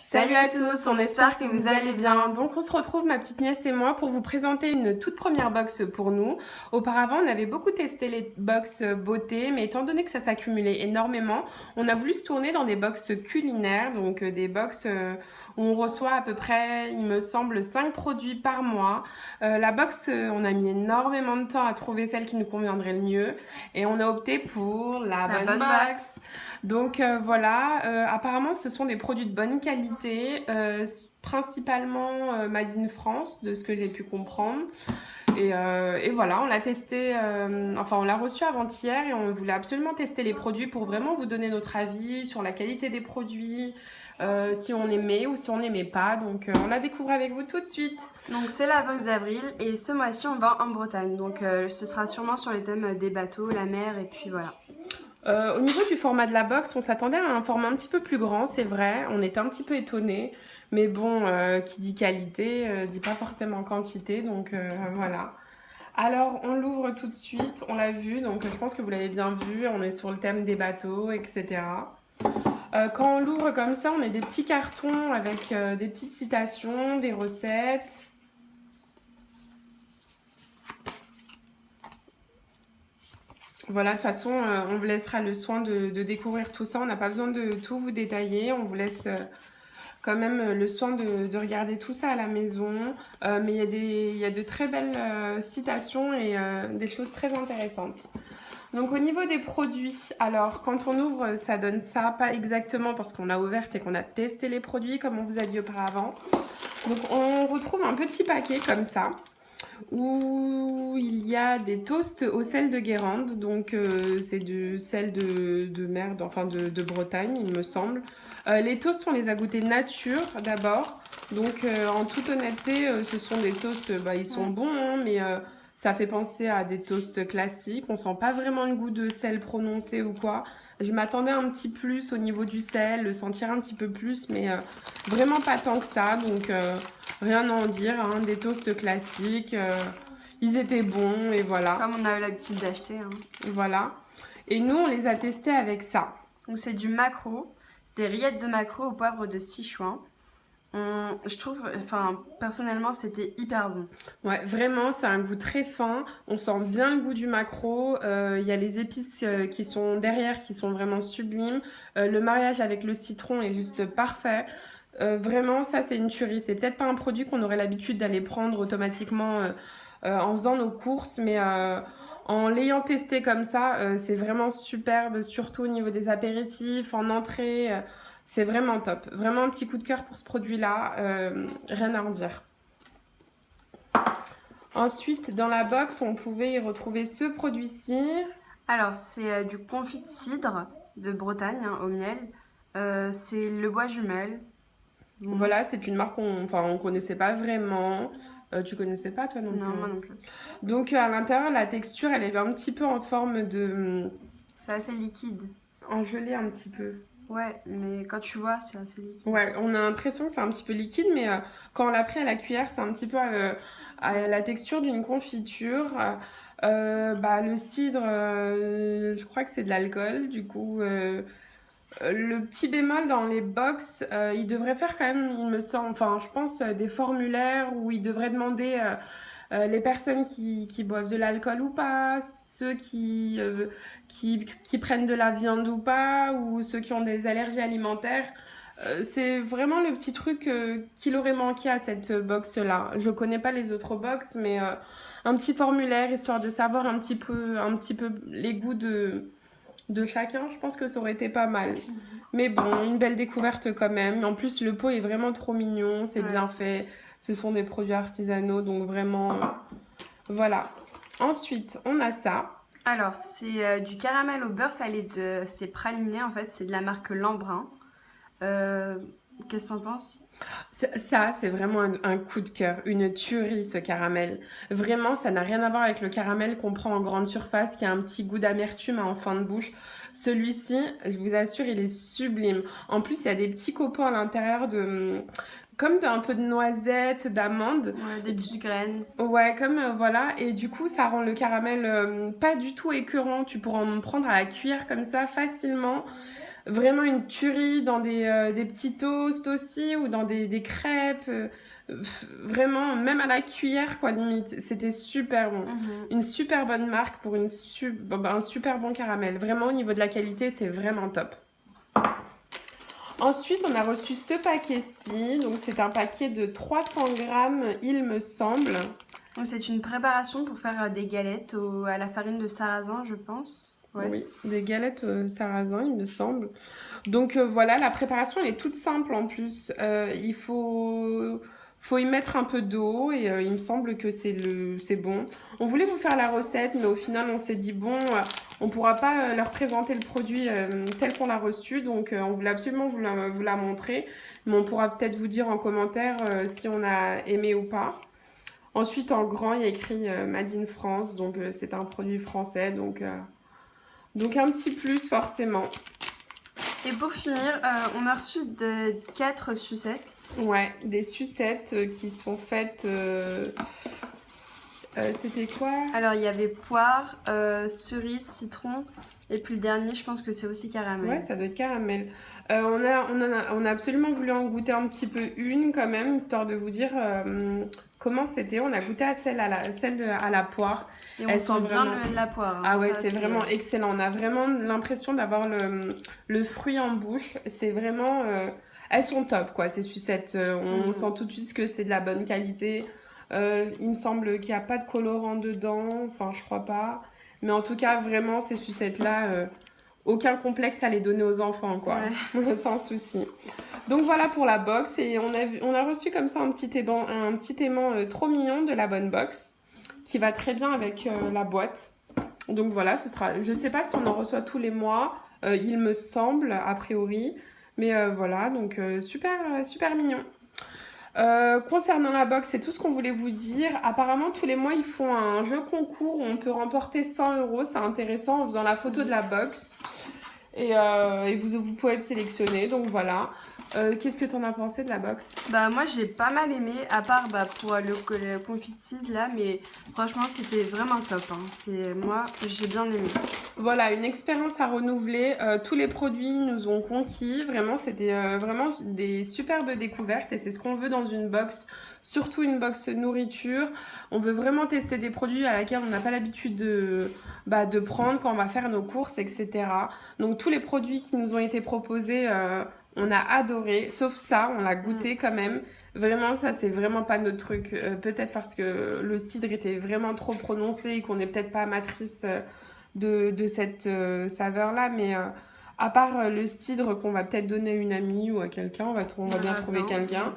Salut à tous, on espère que vous allez bien. Donc on se retrouve, ma petite nièce et moi, pour vous présenter une toute première box pour nous. Auparavant, on avait beaucoup testé les box beauté, mais étant donné que ça s'accumulait énormément, on a voulu se tourner dans des box culinaires, donc des box où on reçoit à peu près, il me semble, 5 produits par mois. La box, on a mis énormément de temps à trouver celle qui nous conviendrait le mieux, et on a opté pour la bonne box. Donc voilà, apparemment ce sont des produits de bonne qualité, principalement Made in France, de ce que j'ai pu comprendre. Et voilà, on l'a testé, enfin on l'a reçu avant-hier et on voulait absolument tester les produits pour vraiment vous donner notre avis sur la qualité des produits, si on aimait ou si on n'aimait pas. Donc on la découvre avec vous tout de suite. Donc c'est la box d'avril et ce mois-ci on va en Bretagne. Donc ce sera sûrement sur les thèmes des bateaux, la mer et puis voilà. Au niveau du format de la box, on s'attendait à un format un petit peu plus grand, c'est vrai. On était un petit peu étonnés. Mais bon, qui dit qualité, dit pas forcément quantité. Donc voilà. Alors, on l'ouvre tout de suite. On l'a vu, donc je pense que vous l'avez bien vu. On est sur le thème des bateaux, etc. Quand on l'ouvre comme ça, on a des petits cartons avec des petites citations, des recettes. Voilà, de toute façon, on vous laissera le soin de découvrir tout ça. On n'a pas besoin de tout vous détailler. On vous laisse quand même le soin de regarder tout ça à la maison. Mais il y a de très belles citations et des choses très intéressantes. Donc au niveau des produits, alors quand on ouvre, ça donne ça, pas exactement parce qu'on l'a ouverte et qu'on a testé les produits comme on vous a dit auparavant. Donc on retrouve un petit paquet comme ça où il y a des toasts au sel de Guérande, donc c'est du sel de mer, enfin de Bretagne il me semble. Les toasts on les a goûtés nature d'abord, donc en toute honnêteté ce sont des toasts, ils sont bons hein, mais ça fait penser à des toasts classiques, on sent pas vraiment le goût de sel prononcé ou quoi. Je m'attendais un petit plus au niveau du sel, le sentir un petit peu plus, mais vraiment pas tant que ça, donc rien à en dire, hein, des toasts classiques, ils étaient bons et voilà. Comme on a eu l'habitude d'acheter. Hein. Voilà. Et nous, on les a testés avec ça. Donc c'est du maquereau, c'est des rillettes de maquereau au poivre de Sichuan. Je trouve, enfin personnellement, c'était hyper bon. Ouais, vraiment, c'est un goût très fin. On sent bien le goût du maquereau. Il y a les épices qui sont derrière, qui sont vraiment sublimes. Le mariage avec le citron est juste parfait. Vraiment, ça, c'est une tuerie. C'est peut-être pas un produit qu'on aurait l'habitude d'aller prendre automatiquement en faisant nos courses, mais en l'ayant testé comme ça, c'est vraiment superbe, surtout au niveau des apéritifs, en entrée. C'est vraiment top. Vraiment un petit coup de cœur pour ce produit-là. Rien à en dire. Ensuite, dans la box, on pouvait y retrouver ce produit-ci. Alors c'est du confit de cidre de Bretagne hein, au miel. C'est le bois jumelle. Voilà, c'est une marque qu'on connaissait pas vraiment. Tu connaissais pas toi non plus? Non, moi non plus. Donc à l'intérieur, la texture, elle est un petit peu en forme de... C'est assez liquide. En gelée un petit peu. Ouais, mais quand tu vois, c'est assez liquide. Ouais, on a l'impression que c'est un petit peu liquide, mais quand on l'a pris à la cuillère, c'est un petit peu à la texture d'une confiture. Le cidre, je crois que c'est de l'alcool, du coup... le petit bémol dans les box, il devrait faire quand même, il me semble, enfin je pense, des formulaires où il devrait demander les personnes qui boivent de l'alcool ou pas, ceux qui prennent de la viande ou pas, ou ceux qui ont des allergies alimentaires. C'est vraiment le petit truc qu'il aurait manqué à cette box-là. Je connais pas les autres box, mais un petit formulaire, histoire de savoir un petit peu les goûts de chacun, je pense que ça aurait été pas mal. Mais bon, une belle découverte quand même. En plus, le pot est vraiment trop mignon, c'est bien fait. Ce sont des produits artisanaux, donc vraiment, voilà. Ensuite, on a ça. Alors, c'est du caramel au beurre salé c'est praliné en fait, c'est de la marque Lambrun. Qu'est-ce que t'en penses? Ça, c'est vraiment un coup de cœur, une tuerie ce caramel. Vraiment, ça n'a rien à voir avec le caramel qu'on prend en grande surface qui a un petit goût d'amertume en fin de bouche. Celui-ci, je vous assure, il est sublime. En plus, il y a des petits copeaux à l'intérieur comme un peu de noisettes, d'amandes. Ouais, des petites graines. Ouais, comme voilà. Et du coup, ça rend le caramel pas du tout écœurant. Tu pourras en prendre à la cuillère comme ça facilement. vraiment une tuerie dans des petits toasts aussi ou dans des crêpes. Vraiment, même à la cuillère, quoi, limite. C'était super bon. Une super bonne marque pour un super bon caramel. Vraiment, au niveau de la qualité, c'est vraiment top. Ensuite, on a reçu ce paquet-ci. Donc, c'est un paquet de 300 grammes, il me semble. C'est une préparation pour faire des galettes à la farine de sarrasin, je pense. Ouais. Oui, des galettes sarrasin, il me semble. Donc voilà, la préparation elle est toute simple en plus. Il faut y mettre un peu d'eau et il me semble que c'est bon. On voulait vous faire la recette, mais au final on s'est dit bon, on pourra pas leur présenter le produit tel qu'on l'a reçu, donc on voulait absolument vous la montrer, mais on pourra peut-être vous dire en commentaire si on a aimé ou pas. Ensuite en grand il y a écrit Made in France, donc c'est un produit français, donc un petit plus forcément. Et pour finir, on a reçu 4 sucettes. Ouais, des sucettes qui sont faites... c'était quoi? Alors, il y avait poire, cerise, citron. Et puis le dernier, je pense que c'est aussi caramel. Ouais, ça doit être caramel. On a absolument voulu en goûter un petit peu une quand même, histoire de vous dire comment c'était. On a goûté à celle à la poire. Et on sent vraiment bien la poire. Ah ouais, c'est vraiment excellent. On a vraiment l'impression d'avoir le fruit en bouche. C'est vraiment... elles sont top, quoi, ces sucettes. On sent tout de suite que c'est de la bonne qualité. Il me semble qu'il n'y a pas de colorant dedans. Enfin, je crois pas. Mais en tout cas, vraiment, ces sucettes-là, aucun complexe à les donner aux enfants, quoi. Ouais. Sans souci. Donc voilà pour la box. Et on a reçu comme ça un petit aimant trop mignon de la bonne box, qui va très bien avec la boîte. Donc voilà, je sais pas si on en reçoit tous les mois, il me semble, a priori. Mais voilà, donc super mignon. Concernant la box, c'est tout ce qu'on voulait vous dire. Apparemment, tous les mois, ils font un jeu concours où on peut remporter 100 €. C'est intéressant en faisant la photo de la box. Et vous pouvez être sélectionné. Donc voilà. Qu'est-ce que tu en as pensé de la box? Bah moi j'ai pas mal aimé, à part pour le confit là, mais franchement c'était vraiment top. Moi j'ai bien aimé. Voilà, une expérience à renouveler. Tous les produits nous ont conquis. Vraiment, c'était vraiment des superbes découvertes et c'est ce qu'on veut dans une box, surtout une box nourriture. On veut vraiment tester des produits à laquelle on n'a pas l'habitude de prendre quand on va faire nos courses, etc. Donc tous les produits qui nous ont été proposés, on a adoré, sauf ça, on l'a goûté quand même. Vraiment, ça, c'est vraiment pas notre truc. Peut-être parce que le cidre était vraiment trop prononcé et qu'on n'est peut-être pas amatrice de cette saveur-là. Mais à part le cidre qu'on va peut-être donner à une amie ou à quelqu'un, on va bien trouver quelqu'un.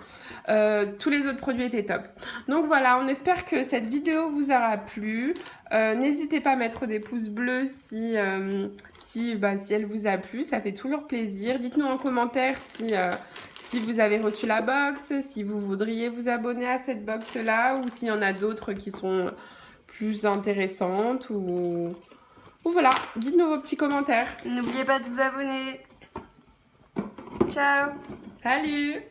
Tous les autres produits étaient top. Donc voilà, on espère que cette vidéo vous aura plu. N'hésitez pas à mettre des pouces bleus si elle vous a plu, ça fait toujours plaisir. Dites-nous en commentaire si vous avez reçu la box, si vous voudriez vous abonner à cette box-là ou s'il y en a d'autres qui sont plus intéressantes ou voilà. Dites-nous vos petits commentaires. N'oubliez pas de vous abonner. Ciao. Salut.